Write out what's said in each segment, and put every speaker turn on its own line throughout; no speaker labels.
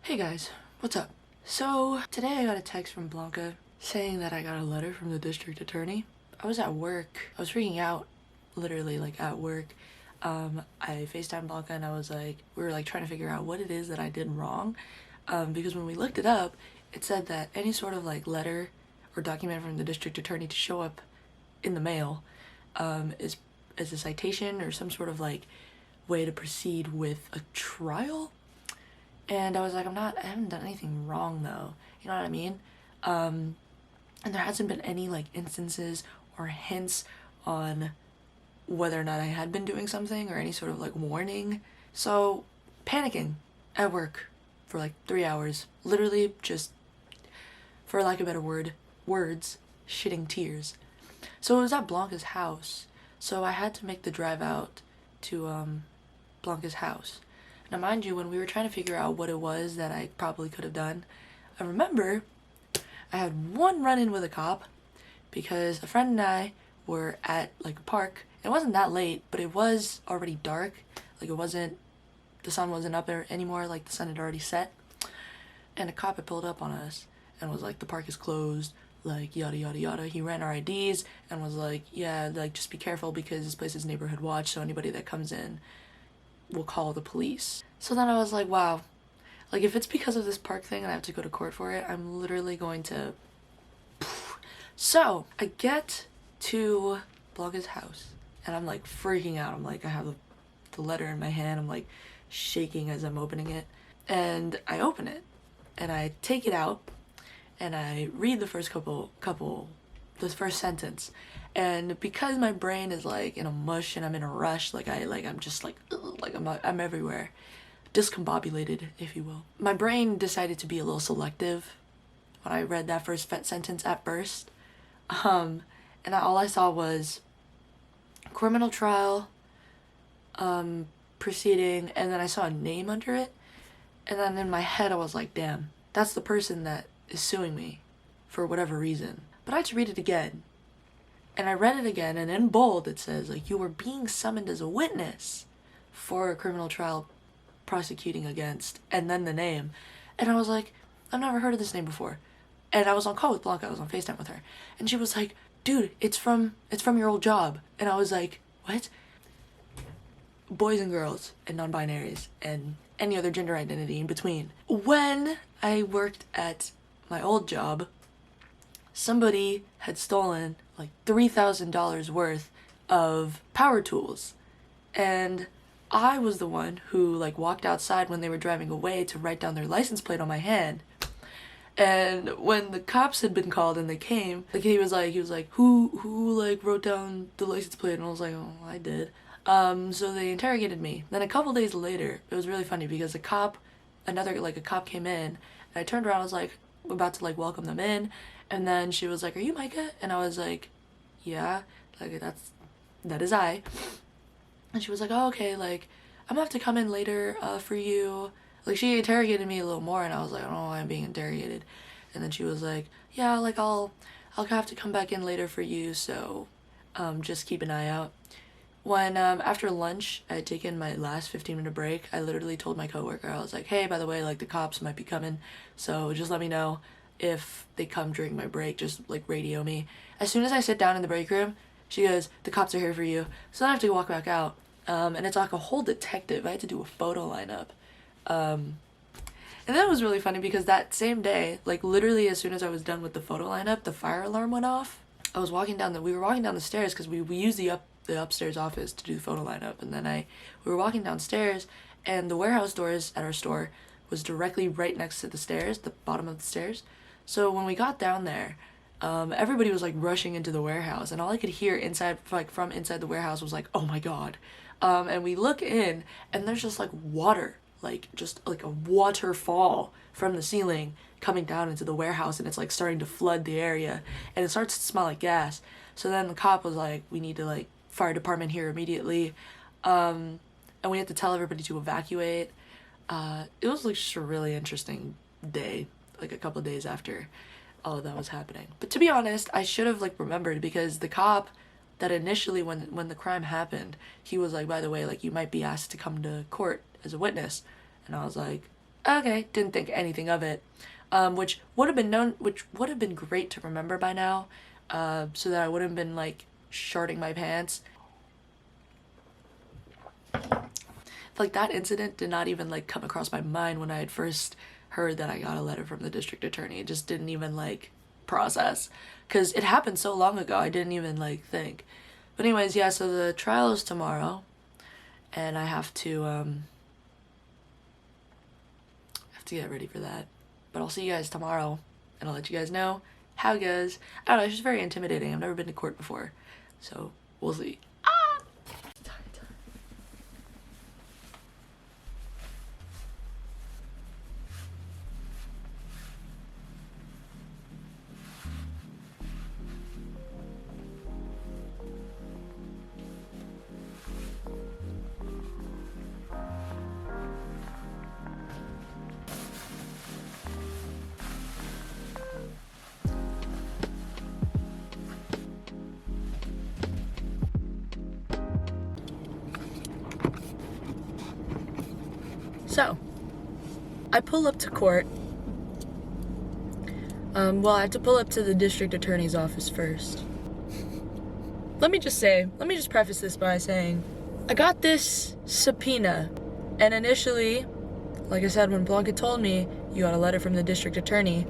Hey guys, what's up? So today I got a text from Blanca saying that I got a letter from the district attorney. I was at work. I was freaking out, literally like at work. I FaceTimed Blanca and I was like, we were like trying to figure out what it is that I did wrong. Because when we looked it up, it said that any sort of like letter or document from the district attorney to show up in the mail is a citation or some sort of like way to proceed with a trial. And I was like, I haven't done anything wrong though. You know what I mean? And there hasn't been any like instances or hints on whether or not I had been doing something or any sort of like warning. So panicking at work for like 3 hours, literally just, for lack of a better words, shitting tears. So it was at Blanca's house. So I had to make the drive out to Blanca's house. Now mind you, when we were trying to figure out what it was that I probably could have done, I remember I had one run-in with a cop because a friend and I were at like a park. It wasn't that late, but it was already dark. Like the sun wasn't up there anymore, like the sun had already set. And a cop had pulled up on us and was like, the park is closed, like yada yada yada. He ran our IDs and was like, yeah, like just be careful because this place is neighborhood watch, so anybody that comes in will call the police. So then I was like, wow, like if it's because of this park thing and I have to go to court for it, I'm literally going to. So I get to Blanca's house and I'm like freaking out. I'm like, I have the letter in my hand. I'm like shaking as I'm opening it, and I open it and I take it out and I read the first this first sentence. And because my brain is like in a mush and I'm in a rush, I'm just like, ugh, like I'm everywhere, discombobulated, if you will. My brain decided to be a little selective when I read that first sentence at first. And all I saw was criminal trial, proceeding, and then I saw a name under it. And then in my head I was like, damn, that's the person that is suing me for whatever reason. But I had to read it again. And I read it again, and in bold it says, like, you were being summoned as a witness for a criminal trial prosecuting against, and then the name. And I was like, I've never heard of this name before. And I was on call with Blanca, I was on FaceTime with her. And she was like, dude, it's from your old job. And I was like, what? Boys and girls, and non-binaries, and any other gender identity in between. When I worked at my old job, somebody had stolen like $3,000 worth of power tools, and I was the one who like walked outside when they were driving away to write down their license plate on my hand. And when the cops had been called and they came, like he was like who like wrote down the license plate? And I was like, oh, I did. So they interrogated me. Then a couple days later, it was really funny because a cop came in, and I turned around, I was like about to like welcome them in, and then she was like, are you Micah? And I was like, yeah, like that is I. And she was like, oh, okay, like I'm gonna have to come in later for you. Like she interrogated me a little more, and I was like, I don't know why I'm being interrogated. And then she was like, yeah, like I'll have to come back in later for you, so just keep an eye out. When after lunch I had taken my last 15-minute break, I literally told my coworker, I was like, hey, by the way, like the cops might be coming, so just let me know if they come during my break, just like radio me. As soon as I sit down in the break room, she goes, the cops are here for you. So then I have to walk back out, and it's like a whole detective. I had to do a photo lineup. And that was really funny because that same day, like literally as soon as I was done with the photo lineup, the fire alarm went off. We were walking down the stairs because we use the upstairs office to do the photo lineup, and then we were walking downstairs, and the warehouse doors at our store was directly right next to the stairs, the bottom of the stairs. So when we got down there, everybody was like rushing into the warehouse, and all I could hear from inside the warehouse was like, oh my god. And we look in, and there's just like water, like just like a waterfall from the ceiling coming down into the warehouse, and it's like starting to flood the area, and it starts to smell like gas. So then the cop was like, we need to like fire department here immediately, and we had to tell everybody to evacuate. It was like just a really interesting day, like a couple of days after all of that was happening. But to be honest, I should have like remembered, because the cop that initially when the crime happened, he was like, by the way, like you might be asked to come to court as a witness. And I was like, okay, didn't think anything of it. Which would have been great to remember by now, so that I wouldn't have been like sharting my pants. Like, that incident did not even like come across my mind when I had first heard that I got a letter from the district attorney. It just didn't even like process, because it happened so long ago. I didn't even like think. But anyways, yeah, so the trial is tomorrow, and I have to get ready for that. But I'll see you guys tomorrow, and I'll let you guys know how it goes. I don't know, it's just very intimidating. I've never been to court before, so we'll see. So, I pull up to court. Well, I have to pull up to the district attorney's office first. Let me just preface this by saying, I got this subpoena, and initially, like I said, when Blanca told me you got a letter from the district attorney,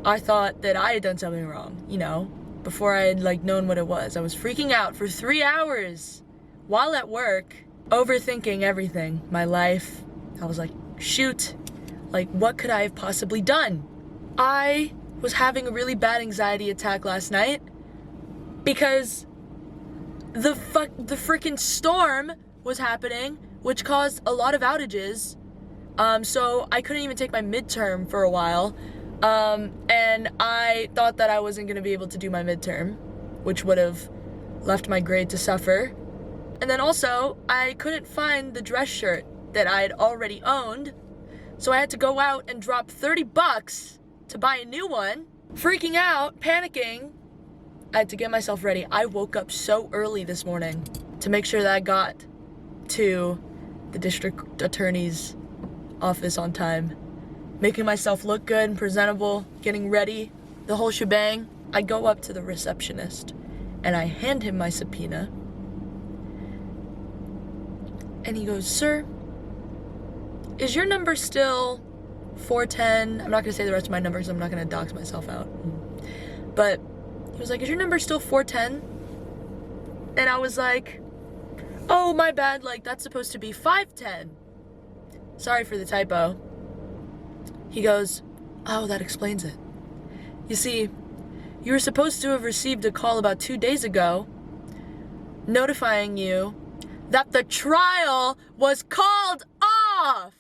I thought that I had done something wrong, you know, before I had like known what it was. I was freaking out for 3 hours while at work, overthinking everything, my life. I was like, shoot, like what could I have possibly done? I was having a really bad anxiety attack last night because the freaking storm was happening, which caused a lot of outages. So I couldn't even take my midterm for a while. And I thought that I wasn't gonna be able to do my midterm, which would have left my grade to suffer. And then also, I couldn't find the dress shirt that I had already owned, so I had to go out and drop $30 to buy a new one. Freaking out, panicking, I had to get myself ready. I woke up so early this morning to make sure that I got to the district attorney's office on time, making myself look good and presentable, getting ready, the whole shebang. I go up to the receptionist and I hand him my subpoena, and he goes, "Sir, is your number still 410? I'm not gonna say the rest of my numbers, I'm not gonna dox myself out. But he was like, "Is your number still 410? And I was like, "Oh, my bad, like that's supposed to be 510. Sorry for the typo." He goes, "Oh, that explains it. You see, you were supposed to have received a call about 2 days ago notifying you that the trial was called off."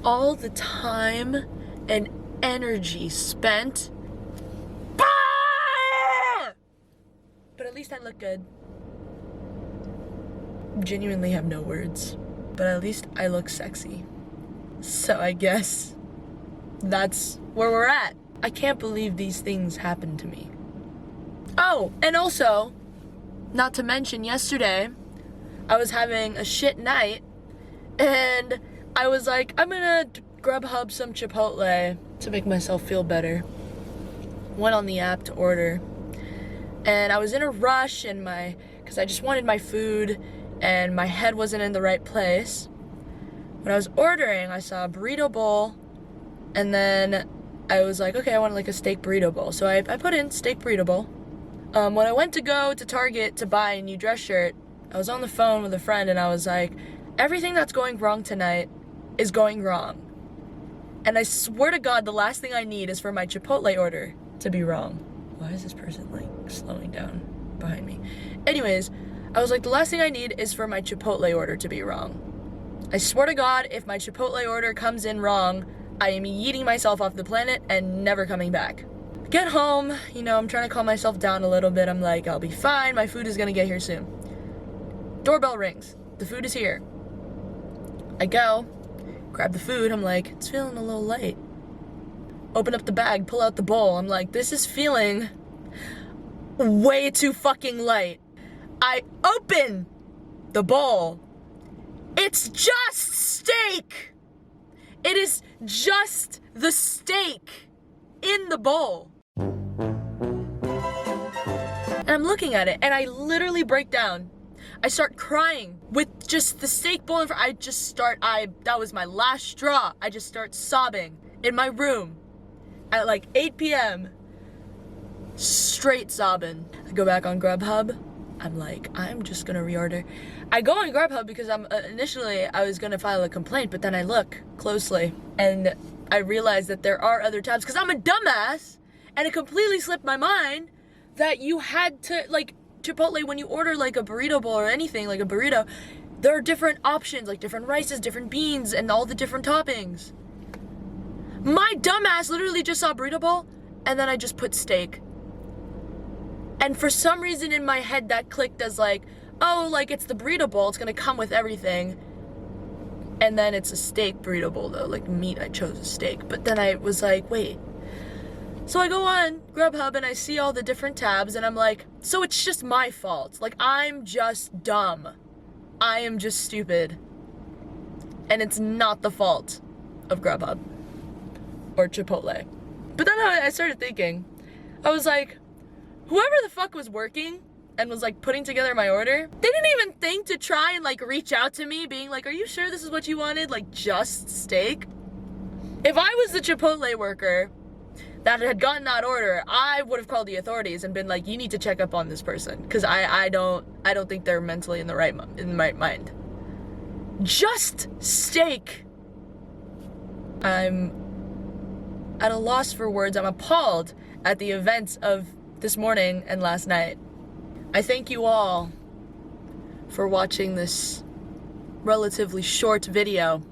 All the time and energy spent. But at least I look good. Genuinely have no words, but at least I look sexy. So I guess that's where we're at. I can't believe these things happened to me. Oh, and also, not to mention yesterday, I was having a shit night, and I was like, I'm gonna Grubhub some Chipotle to make myself feel better. Went on the app to order, and I was in a rush, and because I just wanted my food, and my head wasn't in the right place. When I was ordering, I saw a burrito bowl, and then I was like, okay, I want like a steak burrito bowl. So I put in steak burrito bowl. When I went to go to Target to buy a new dress shirt, I was on the phone with a friend, and I was like, everything that's going wrong tonight is going wrong. And I swear to God, the last thing I need is for my Chipotle order to be wrong. Why is this person like slowing down behind me? Anyways, I was like, the last thing I need is for my Chipotle order to be wrong. I swear to God, if my Chipotle order comes in wrong, I am yeeting myself off the planet and never coming back. Get home, you know, I'm trying to calm myself down a little bit. I'm like, I'll be fine, my food is gonna get here soon. Doorbell rings, the food is here. I go, grab the food, I'm like, it's feeling a little light. Open up the bag, pull out the bowl, I'm like, this is feeling way too fucking light. I open the bowl. It's just steak. It is just the steak in the bowl. And I'm looking at it and I literally break down. I start crying with just the steak bowl in front. That was my last straw. I just start sobbing in my room at like 8 p.m. Straight sobbing. I go back on Grubhub. I'm like, I'm just gonna reorder. I go on Grubhub because initially I was gonna file a complaint, but then I look closely and I realize that there are other tabs because I'm a dumbass and it completely slipped my mind that you had to, like, Chipotle, when you order like a burrito bowl or anything, like a burrito, there are different options, like different rices, different beans, and all the different toppings. My dumbass literally just saw burrito bowl and then I just put steak. And for some reason in my head that clicked as like, oh, like it's the burrito bowl, it's gonna come with everything. And then it's a steak burrito bowl though, like meat, I chose a steak. But then I was like, wait. So I go on Grubhub and I see all the different tabs and I'm like, so it's just my fault. Like I'm just dumb. I am just stupid. And it's not the fault of Grubhub or Chipotle. But then I started thinking, I was like, whoever the fuck was working and was like putting together my order, they didn't even think to try and like reach out to me being like, are you sure this is what you wanted? Like just steak? If I was the Chipotle worker that had gotten that order, I would have called the authorities and been like, you need to check up on this person because I don't think they're mentally in the right mind. Just steak. I'm at a loss for words. I'm appalled at the events of this morning and last night. I thank you all for watching this relatively short video.